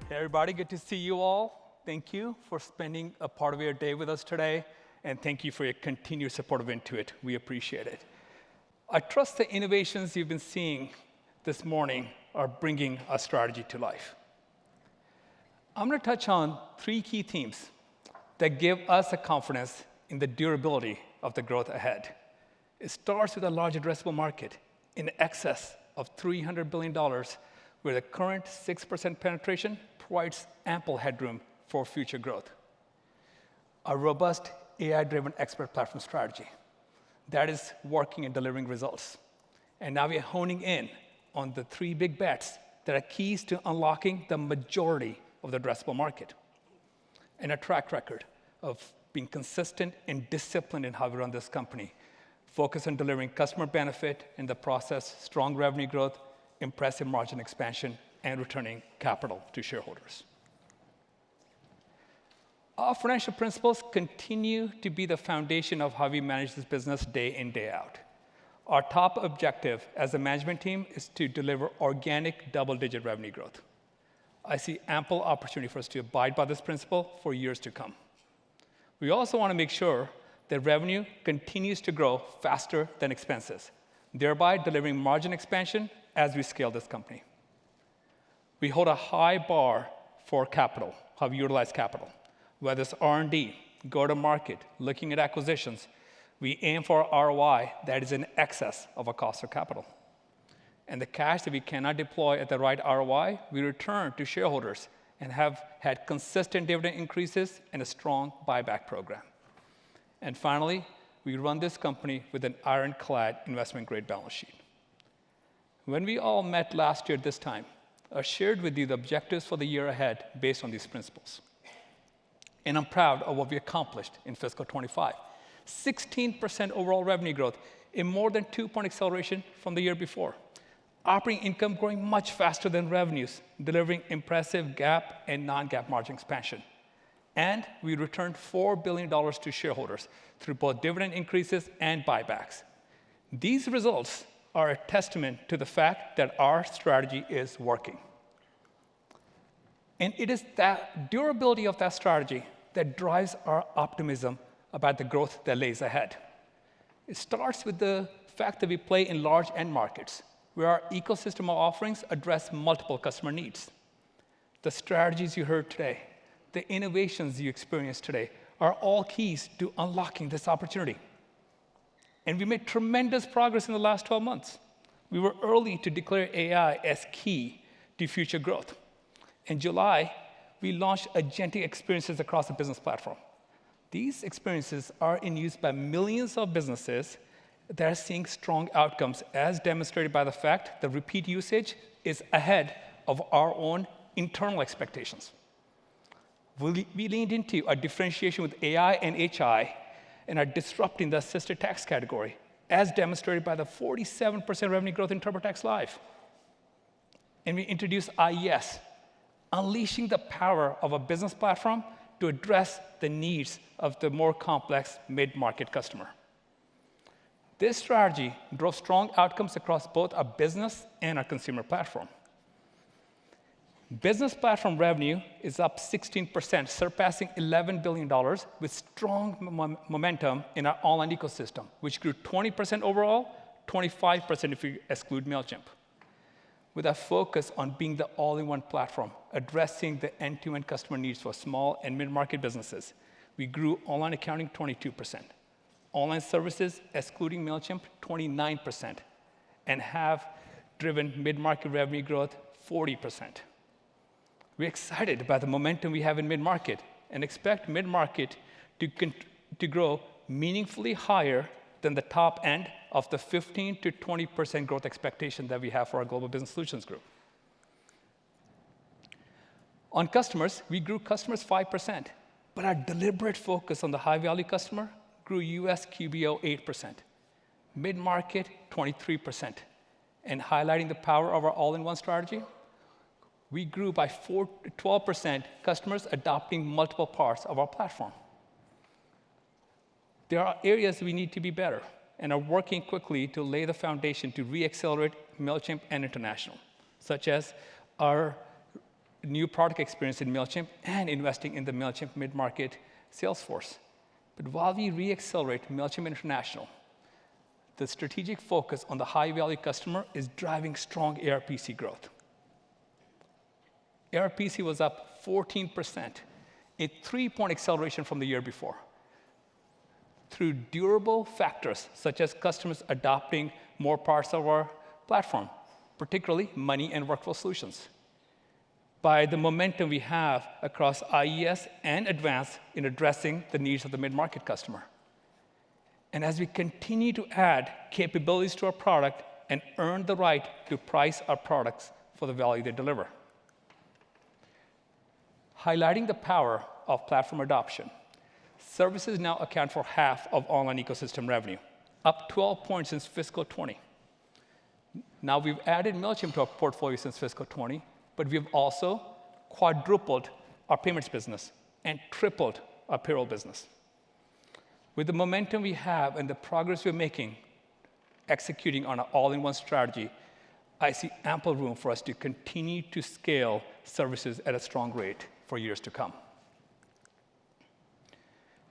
Hey, everybody, good to see you all. Thank you for spending a part of your day with us today, and thank you for your continued support of Intuit. We appreciate it. I trust the innovations you've been seeing this morning are bringing our strategy to life. I'm going to touch on 3 key themes that give us a confidence in the durability of the growth ahead. It starts with a large addressable market in excess of $300 billion, where the current 6% penetration provides ample headroom for future growth. A robust AI-driven expert platform strategy that is working and delivering results. And now we're honing in on the 3 big bets that are keys to unlocking the majority of the addressable market. And a track record of being consistent and disciplined in how we run this company, focus on delivering customer benefit in the process, strong revenue growth, impressive margin expansion, and returning capital to shareholders. Our financial principles continue to be the foundation of how we manage this business day in, day out. Our top objective as a management team is to deliver organic double-digit revenue growth. I see ample opportunity for us to abide by this principle for years to come. We also want to make sure that revenue continues to grow faster than expenses, thereby delivering margin expansion as we scale this company. We hold a high bar for capital, how we utilize capital. Whether it's R&D, go-to-market, looking at acquisitions, we aim for ROI that is in excess of our cost of capital. And the cash that we cannot deploy at the right ROI, we return to shareholders and have had consistent dividend increases and a strong buyback program. And finally, we run this company with an ironclad investment-grade balance sheet. When we all met last year this time, I shared with you the objectives for the year ahead based on these principles. And I'm proud of what we accomplished in fiscal 25. 16% overall revenue growth, a more than 2-point acceleration from the year before. Operating income growing much faster than revenues, delivering impressive GAAP and non-GAAP margin expansion. And we returned $4 billion to shareholders through both dividend increases and buybacks. These results are a testament to the fact that our strategy is working. And it is that durability of that strategy that drives our optimism about the growth that lays ahead. It starts with the fact that we play in large end markets, where our ecosystem of offerings address multiple customer needs. The strategies you heard today, the innovations you experienced today, are all keys to unlocking this opportunity. And we made tremendous progress in the last 12 months. We were early to declare AI as key to future growth. In July, we launched agentic experiences across the business platform. These experiences are in use by millions of businesses that are seeing strong outcomes, as demonstrated by the fact that repeat usage is ahead of our own internal expectations. We leaned into a differentiation with AI and HI and are disrupting the assisted tax category, as demonstrated by the 47% revenue growth in TurboTax Live. And we introduced IES, unleashing the power of a business platform to address the needs of the more complex mid-market customer. This strategy drove strong outcomes across both our business and our consumer platform. Business platform revenue is up 16%, surpassing $11 billion, with strong momentum in our online ecosystem, which grew 20% overall, 25% if you exclude MailChimp. With a focus on being the all-in-one platform, addressing the end-to-end customer needs for small and mid-market businesses, we grew online accounting 22%, online services, excluding MailChimp, 29%, and have driven mid-market revenue growth 40%. We're excited about the momentum we have in mid-market and expect mid-market to grow meaningfully higher than the top end of the 15 to 20% growth expectation that we have for our Global Business Solutions Group. On customers, we grew customers 5%, but our deliberate focus on the high-value customer grew US QBO 8%, mid-market 23%, and highlighting the power of our all-in-one strategy, we grew by 12% customers adopting multiple parts of our platform. There are areas we need to be better and are working quickly to lay the foundation to re-accelerate MailChimp and international, such as our new product experience in MailChimp and investing in the MailChimp mid-market sales force. But while we re-accelerate MailChimp International, the strategic focus on the high-value customer is driving strong ARPC growth. ARPC was up 14%, a 3-point acceleration from the year before, through durable factors such as customers adopting more parts of our platform, particularly money and workflow solutions, by the momentum we have across IES and Advanced in addressing the needs of the mid-market customer. And as we continue to add capabilities to our product and earn the right to price our products for the value they deliver. Highlighting the power of platform adoption, services now account for half of online ecosystem revenue, up 12 points since fiscal 20. Now we've added MailChimp to our portfolio since fiscal 20, but we've also quadrupled our payments business and tripled our payroll business. With the momentum we have and the progress we're making, executing on an all-in-one strategy, I see ample room for us to continue to scale services at a strong rate for years to come.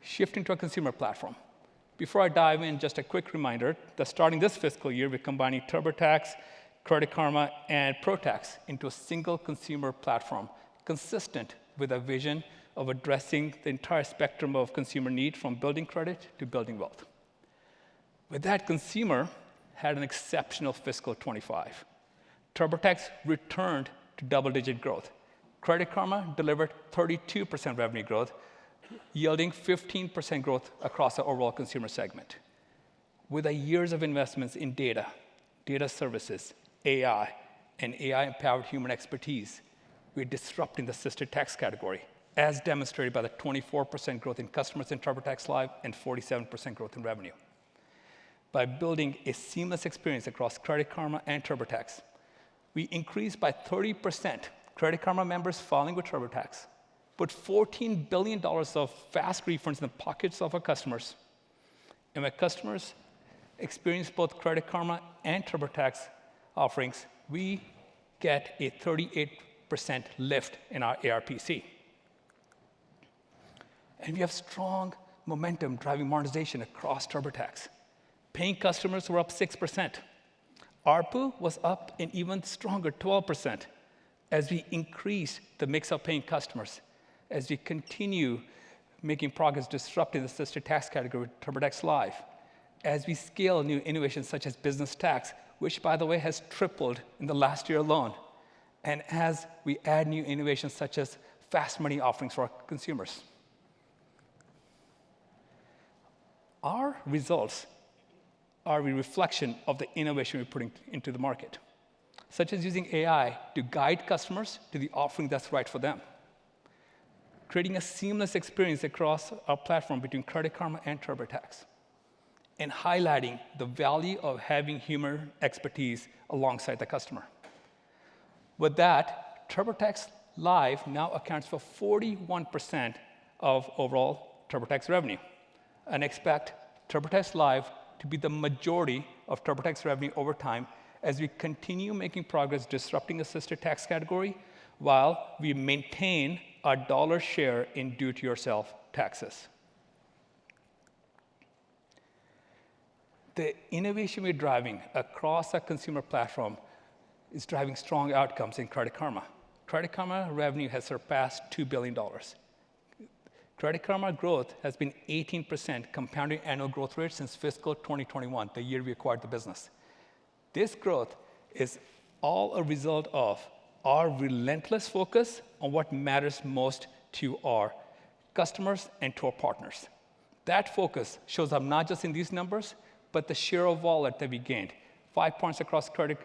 Shifting to our consumer platform. Before I dive in, just a quick reminder that starting this fiscal year, we're combining TurboTax, Credit Karma, and ProTax into a single consumer platform, consistent with a vision of addressing the entire spectrum of consumer need, from building credit to building wealth. With that, consumer had an exceptional fiscal 25. TurboTax returned to double-digit growth. Credit Karma delivered 32% revenue growth, yielding 15% growth across the overall consumer segment. With years of investments in data, data services, AI, and AI-empowered human expertise, we're disrupting the assisted tax category, as demonstrated by the 24% growth in customers in TurboTax Live and 47% growth in revenue. By building a seamless experience across Credit Karma and TurboTax, we increased by 30% Credit Karma members filing with TurboTax, put $14 billion of fast refunds in the pockets of our customers, and when customers experience both Credit Karma and TurboTax offerings, we get a 38% lift in our ARPC. And we have strong momentum driving monetization across TurboTax. Paying customers were up 6%. ARPU was up an even stronger 12% as we increase the mix of paying customers, as we continue making progress disrupting the assisted tax category with TurboTax Live, as we scale new innovations such as business tax, which, by the way, has tripled in the last year alone, and as we add new innovations such as fast money offerings for our consumers. Our results are a reflection of the innovation we're putting into the market, such as using AI to guide customers to the offering that's right for them, creating a seamless experience across our platform between Credit Karma and TurboTax, and highlighting the value of having human expertise alongside the customer. With that, TurboTax Live now accounts for 41% of overall TurboTax revenue, and expect TurboTax Live to be the majority of TurboTax revenue over time as we continue making progress disrupting the assisted tax category while we maintain our dollar share in do-it-yourself taxes. The innovation we're driving across our consumer platform is driving strong outcomes in Credit Karma. Credit Karma revenue has surpassed $2 billion. Credit Karma growth has been 18% compounding annual growth rate since fiscal 2021, the year we acquired the business. This growth is all a result of our relentless focus on what matters most to our customers and to our partners. That focus shows up not just in these numbers, but the share of wallet that we gained. 5 points across credit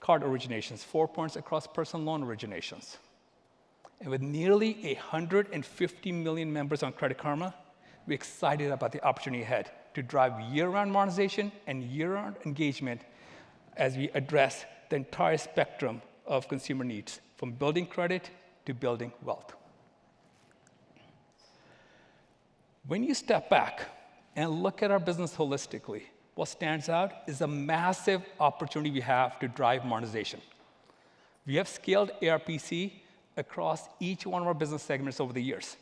card originations, 4 points across personal loan originations. And with nearly 150 million members on Credit Karma, we're excited about the opportunity ahead to drive year-round monetization and year-round engagement as we address the entire spectrum of consumer needs, from building credit to building wealth. When you step back and look at our business holistically, what stands out is the massive opportunity we have to drive monetization. We have scaled ARPC across each one of our business segments over the years,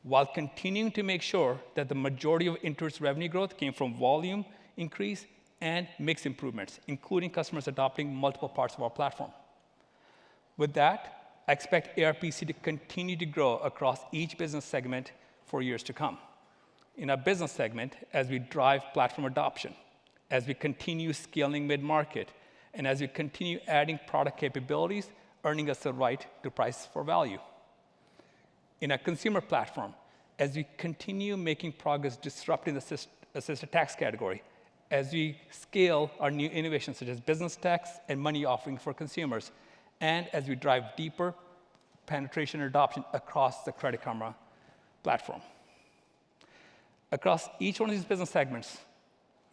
while continuing to make sure that the majority of Intuit's revenue growth came from volume increase and mix improvements, including customers adopting multiple parts of our platform. With that, I expect ARPC to continue to grow across each business segment for years to come. In our business segment, as we drive platform adoption, as we continue scaling mid-market, and as we continue adding product capabilities, earning us the right to price for value. In our consumer platform, as we continue making progress disrupting the assisted tax category, as we scale our new innovations such as business tax and money offering for consumers, and as we drive deeper penetration and adoption across the Credit Karma platform. Across each one of these business segments,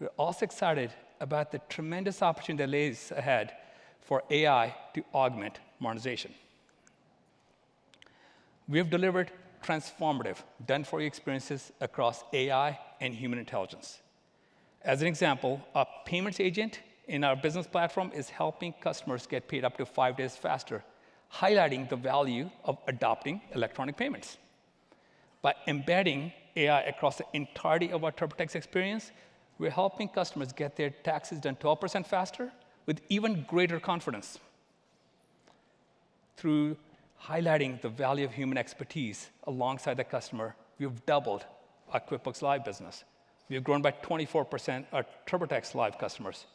we're also excited about the tremendous opportunity that lays ahead for AI to augment monetization. We have delivered transformative, done-for-you experiences across AI and human intelligence. As an example, a payments agent in our business platform is helping customers get paid up to 5 days faster, highlighting the value of adopting electronic payments. By embedding AI across the entirety of our TurboTax experience, we're helping customers get their taxes done 12% faster with even greater confidence. Through highlighting the value of human expertise alongside the customer, we've doubled our QuickBooks Live business. We have grown by 24% our TurboTax Live customers.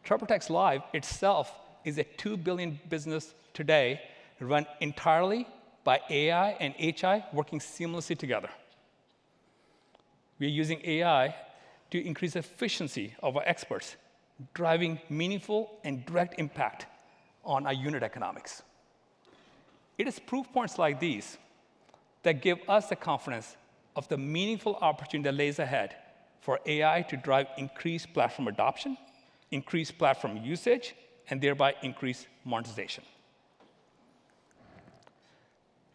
TurboTax Live itself is a $2 billion business today, run entirely by AI and HI working seamlessly together. We are using AI to increase efficiency of our experts, driving meaningful and direct impact on our unit economics. It is proof points like these that give us the confidence of the meaningful opportunity that lays ahead for AI to drive increased platform adoption, increased platform usage, and thereby increase monetization.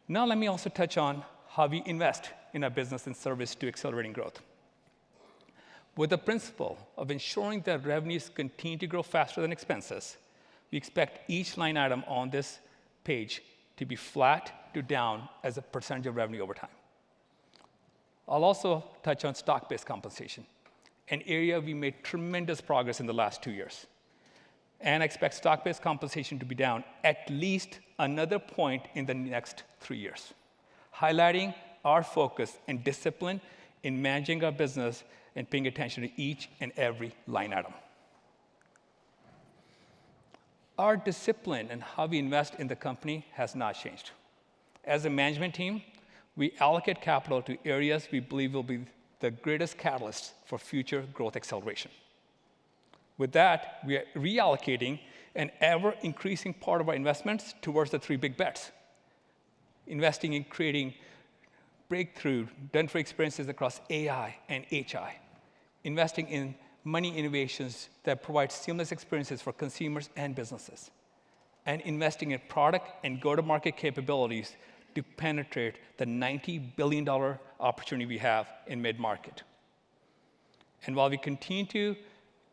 Now let me also touch on how we invest in our business and service to accelerating growth. With the principle of ensuring that revenues continue to grow faster than expenses, we expect each line item on this page to be flat to down as a percentage of revenue over time. I'll also touch on stock-based compensation, an area we made tremendous progress in the last 2 years. And I expect stock-based compensation to be down at least another point in the next 3 years, highlighting our focus and discipline in managing our business and paying attention to each and every line item. Our discipline and how we invest in the company has not changed. As a management team, we allocate capital to areas we believe will be the greatest catalysts for future growth acceleration. With that, we are reallocating an ever-increasing part of our investments towards the 3 big bets, investing in creating breakthrough, done-for experiences across AI and HI, investing in money innovations that provide seamless experiences for consumers and businesses, and investing in product and go-to-market capabilities to penetrate the $90 billion opportunity we have in mid-market. And while we continue to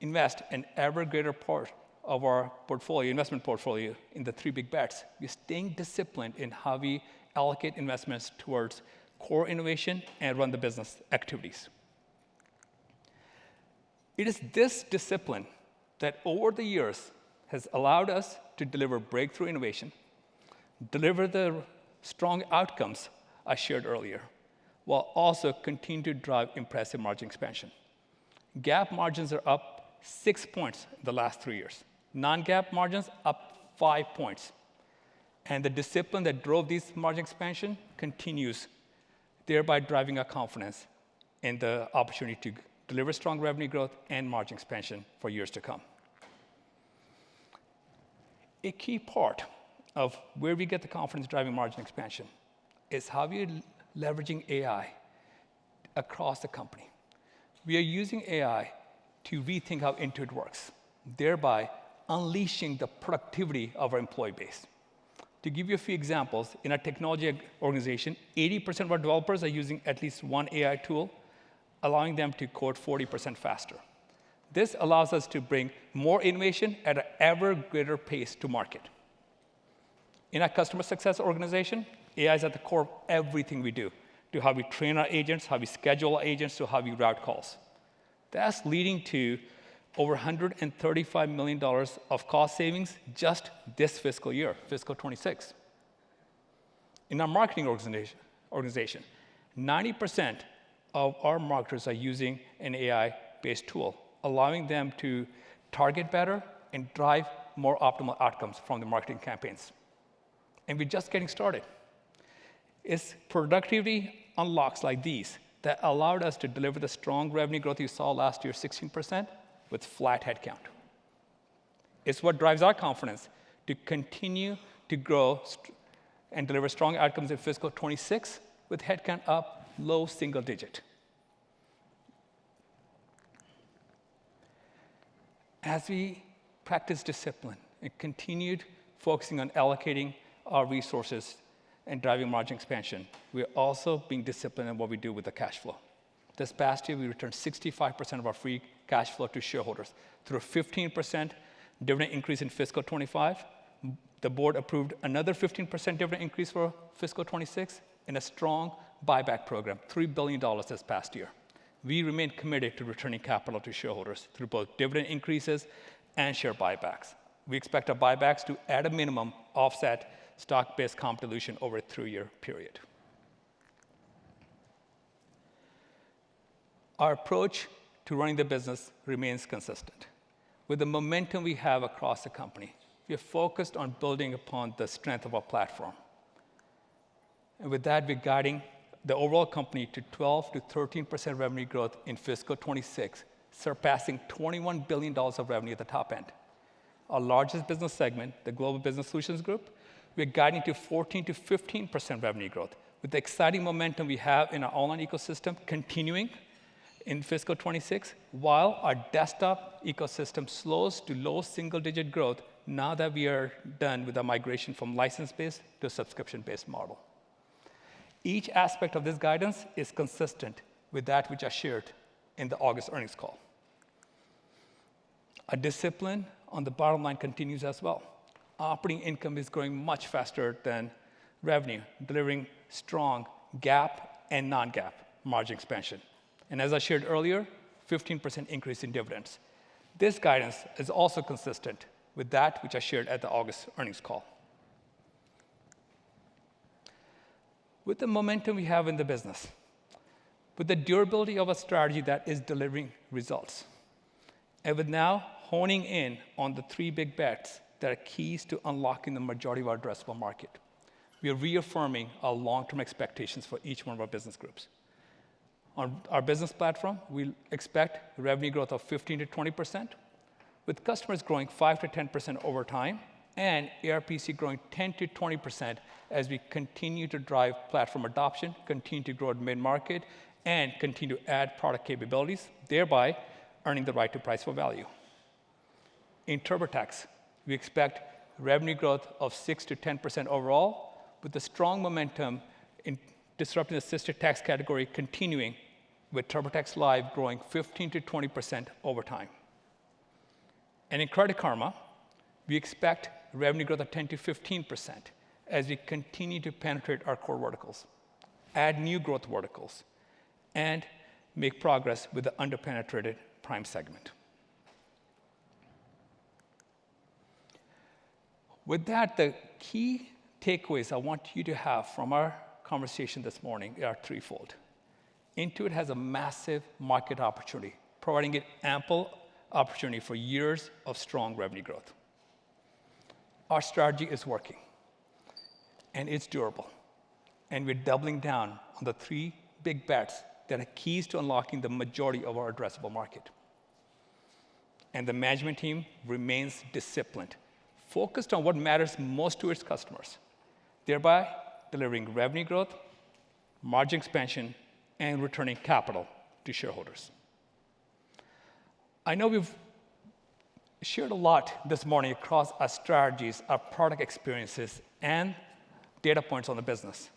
invest an ever greater part of our portfolio, investment portfolio in the 3 big bets, we're staying disciplined in how we allocate investments towards core innovation and run the business activities. It is this discipline that over the years has allowed us to deliver breakthrough innovation, deliver the strong outcomes I shared earlier, while also continue to drive impressive margin expansion. GAAP margins are up 6 points in the last 3 years. Non-GAAP margins up 5 points. And the discipline that drove this margin expansion continues, thereby driving our confidence in the opportunity to deliver strong revenue growth and margin expansion for years to come. A key part of where we get the confidence driving margin expansion is how we are leveraging AI across the company. We are using AI to rethink how Intuit works, thereby unleashing the productivity of our employee base. To give you a few examples, in our technology organization, 80% of our developers are using at least one AI tool, allowing them to code 40% faster. This allows us to bring more innovation at an ever greater pace to market. In our customer success organization, AI is at the core of everything we do, to how we train our agents, how we schedule our agents, to how we route calls. That's leading to over $135 million of cost savings just this fiscal year, fiscal 26. In our marketing organization, 90% of our marketers are using an AI-based tool, allowing them to target better and drive more optimal outcomes from the marketing campaigns. And we're just getting started. It's productivity unlocks like these that allowed us to deliver the strong revenue growth you saw last year, 16%, with flat headcount. It's what drives our confidence to continue to grow and deliver strong outcomes in fiscal 26 with headcount up low single digit. As we practice discipline and continued focusing on allocating our resources and driving margin expansion, we're also being disciplined in what we do with the cash flow. This past year, we returned 65% of our free cash flow to shareholders through a 15% dividend increase in fiscal 25. The board approved another 15% dividend increase for fiscal 26 and a strong buyback program, $3 billion this past year. We remain committed to returning capital to shareholders through both dividend increases and share buybacks. We expect our buybacks to, at a minimum, offset stock-based comp dilution over a 3-year period. Our approach to running the business remains consistent. With the momentum we have across the company, we are focused on building upon the strength of our platform. And with that, we're guiding the overall company to 12 to 13% revenue growth in fiscal 26, surpassing $21 billion of revenue at the top end. Our largest business segment, the Global Business Solutions Group, we're guiding to 14 to 15% revenue growth, with the exciting momentum we have in our online ecosystem continuing in fiscal 26, while our desktop ecosystem slows to low single-digit growth now that we are done with the migration from license-based to a subscription-based model. Each aspect of this guidance is consistent with that which I shared in the August earnings call. Our discipline on the bottom line continues as well. Operating income is growing much faster than revenue, delivering strong GAAP and non-GAAP margin expansion. And as I shared earlier, 15% increase in dividends. This guidance is also consistent with that which I shared at the August earnings call. With the momentum we have in the business, with the durability of a strategy that is delivering results, and with now honing in on the 3 big bets that are keys to unlocking the majority of our addressable market, we are reaffirming our long-term expectations for each one of our business groups. On our business platform, we expect revenue growth of 15 to 20%, with customers growing 5 to 10% over time, and ARPC growing 10 to 20% as we continue to drive platform adoption, continue to grow at mid-market, and continue to add product capabilities, thereby earning the right to price for value. In TurboTax, we expect revenue growth of 6 to 10% overall, with the strong momentum in disrupting the assisted tax category continuing, with TurboTax Live growing 15 to 20% over time. And in Credit Karma, we expect revenue growth of 10 to 15% as we continue to penetrate our core verticals, add new growth verticals, and make progress with the underpenetrated Prime segment. With that, the key takeaways I want you to have from our conversation this morning are threefold. Intuit has a massive market opportunity, providing it ample opportunity for years of strong revenue growth. Our strategy is working, and it's durable, and we're doubling down on the 3 big bets that are keys to unlocking the majority of our addressable market. And the management team remains disciplined, focused on what matters most to its customers, thereby delivering revenue growth, margin expansion, and returning capital to shareholders. I know we've shared a lot this morning across our strategies, our product experiences, and data points on the business.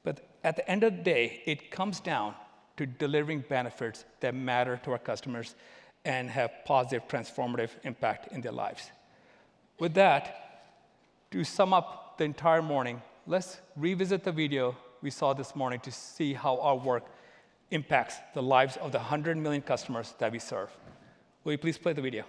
But at the end of the day, it comes down to delivering benefits that matter to our customers and have positive, transformative impact in their lives. With that, to sum up the entire morning, let's revisit the video we saw this morning to see how our work impacts the lives of the 100 million customers that we serve. Will you please play the video?